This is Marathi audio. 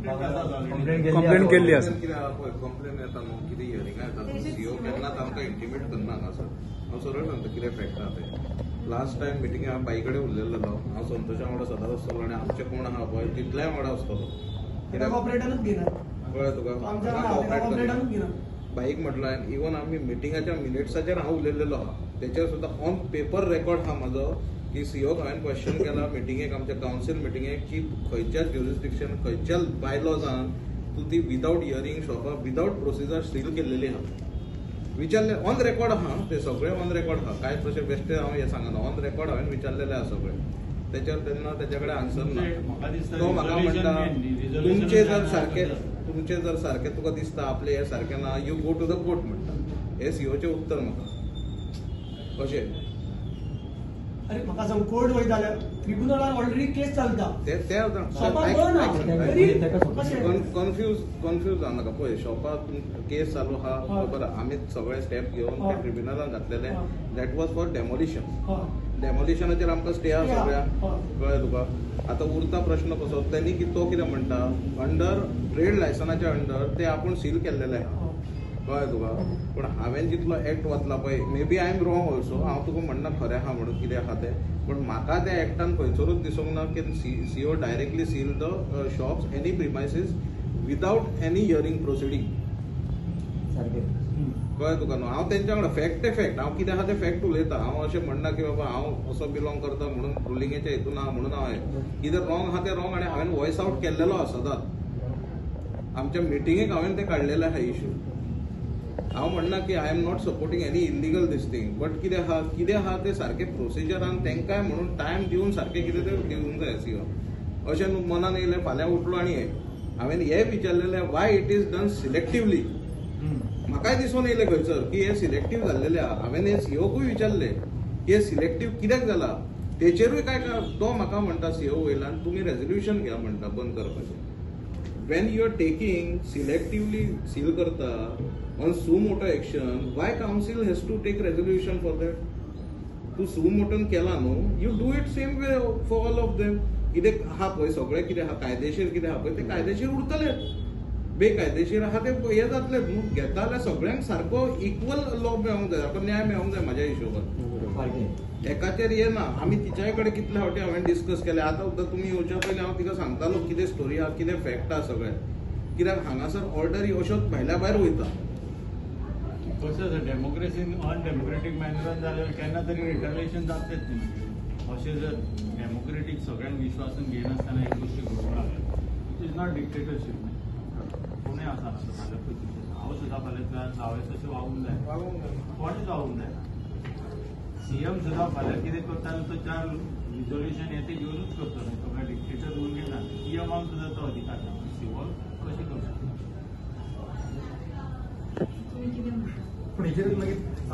कंप्लेंट केल्ली आसा. कंप्लेन येता न्हू कितें हियरिंगा येता सीओ केन्नाच आमकां इंटिमेट करना हांगासर. हांव सरळ सांगता कितें फॅक्ट आहा तें. लास्ट टायम मिटिंगे हांव बाई कडेन उलयल्लो हांव संतोशा वांगडा सदांच आसतलो आनी आमचे कोण आहा पळय तितल्याय वांगडा आसतलो. कळ्ळें तुका बाईक म्हटल्यार इवन आमी मिटिंगाच्या मिनिट्साचेर हांव उलयल्लो आहा तेचेर सुद्दां ऑन पेपर रेकॉर्ड आहा म्हाजो की सीओक हांवें क्वेश्चन केला मिटिंगेक आमच्या कावन्सील मिटिंगेक की खंयच्या ज्युरिस्डिक्शन खंयच्या बायलॉजान तूं ती विदाउट हियरिंग शॉपां विदाउट प्रोसिजर सील केल्लेली आहा विचारले ऑन रेकॉर्ड आहा ते सगळे ऑन रेकॉर्ड आहा कांय तशें बेश्टे हांव हें सांगना ऑन रेकॉर्ड हांवें विचारलेले आहा सगळे तेचेर तेन्ना तेचे कडेन आन्सर ना तो म्हाका म्हणटा तुमचे जर सारखे तुका दिसता आपले हे सारखे ना you go to the court म्हणटा हे सीओचे उत्तर म्हाका कशें अरे म्हाका सांग कोर्ट वयता जाल्यार ट्रिब्युनलार ऑलरेडी केस चलता कन्फ्यूज जावं नाका पळय शॉपार केस चालू आहा बरोबर आमी सगळे स्टेप घेवन ते ट्रिब्युनलान घातलेले दॅट वॉज फॉर डेमोलिशनाचेर आमकां स्टे आहा सगळ्यांक कळ्ळें तुका आतां उरता प्रश्न कसो त्यांनी की तो कितें म्हणटा अंडर ट्रेड लायसनाच्या अंडर ते आपूण सील केल्लेले आहा कळ्ळें तुका पूण हांवें जितलो एक्ट वतला पळय maybe I am wrong also हांव तुका म्हणना खरें आहा म्हणून कितें आहा तें पूण म्हाका त्या एक्टान खंयसरूच दिसूंक ना की CO directly seal the shops any premises without any hearing proceeding कळ्ळें तुका न्हू हांव तेंच्या वांगडा फॅक्ट ते फॅक्ट हांव कितें आहा ते फॅक्ट उलयता हांव अशें म्हणना की बाबा हांव असो बिलोंग करता म्हणून रुलिंगेच्या हितून आहा म्हणून हांवें कितें रॉंग आहा तें रॉंग आनी हांवें वॉयस आउट केल्लेलो आहा सदांच आमच्या मिटिंगेक हांवें ते काडलेले आहा इश्यू हांव म्हणना की I am not supporting any illegal this thing but कितें आहा ते सारखे प्रोसिजरान तेंकाय म्हणून टायम दिवन सारकें कितें ते दिवंक जाय सीओ अशें मनान येयलें फाल्यां उठलो आनी हांवें हें विचारलेलें why it is done selectively म्हाकाय दिसून येयलें खंयसर की हे सिलेक्टीव जाल्लेले आहा हांवें हे सीओकूय विचारले की हे सिलेक्टीव कित्याक जाला तेचेरूय काय तो म्हाका म्हणटा सीओ वयल्यान तुमी रेजोल्युशन घ्या म्हणटा बंद करपाचें when you are taking selectively seal करता on suo motu action why council has to take resolution for that तूं सू मोटन केला न्हू you do it same way for all of them कितें आहा पळय सगळें कितें आहा कायदेशीर कितें आहा पळय ते कायदेशीर उरतले बेकायदेशीर आहा ते हे जातले न्हू घेता जाल्यार सगळ्यांक सारको इक्वल लॉ मेळोंक जाय सारको न्याय मेळोंक जाय म्हाज्या हिशोबान एकाचेर येना आमी तिच्याय कडेन कितले फावटी हांवें डिस्कस केले आतां सुद्दां तुमी येवच्या पयलीं हांव तिका सांगतालो कितें स्टोरी आहा कितें फॅक्ट आहा सगळें कित्याक हांगासर ऑर्डरी अश्योच भायल्या भायर वयता कशें डेमोक्रेसीन अनडेमोक्रेटीक मॅनरान जाल्यार केन्ना तरी रिटर्नेशन जातलेच न्ही अशें जर डेमोक्रेटीक सगळ्यांक विश्वासान घेयनासतना एक गोश्टी घडूंक लागल्या इट इज नॉट डिक्टेटरशीप कोणूय आसा हांव सुद्दां फाल्यां हांवें तशें वागूंक जाय कोणेच वागूंक जायना सीएम सुद्दां फाल्यां कितें करता तो 4 रिजोल्युशन येते घेवनूच करता सगळ्या डिक्टेटर रूल घेना सीएमाक सुद्दां तो अधिकार ना सीओ कशें करता पण हेचेर मागीर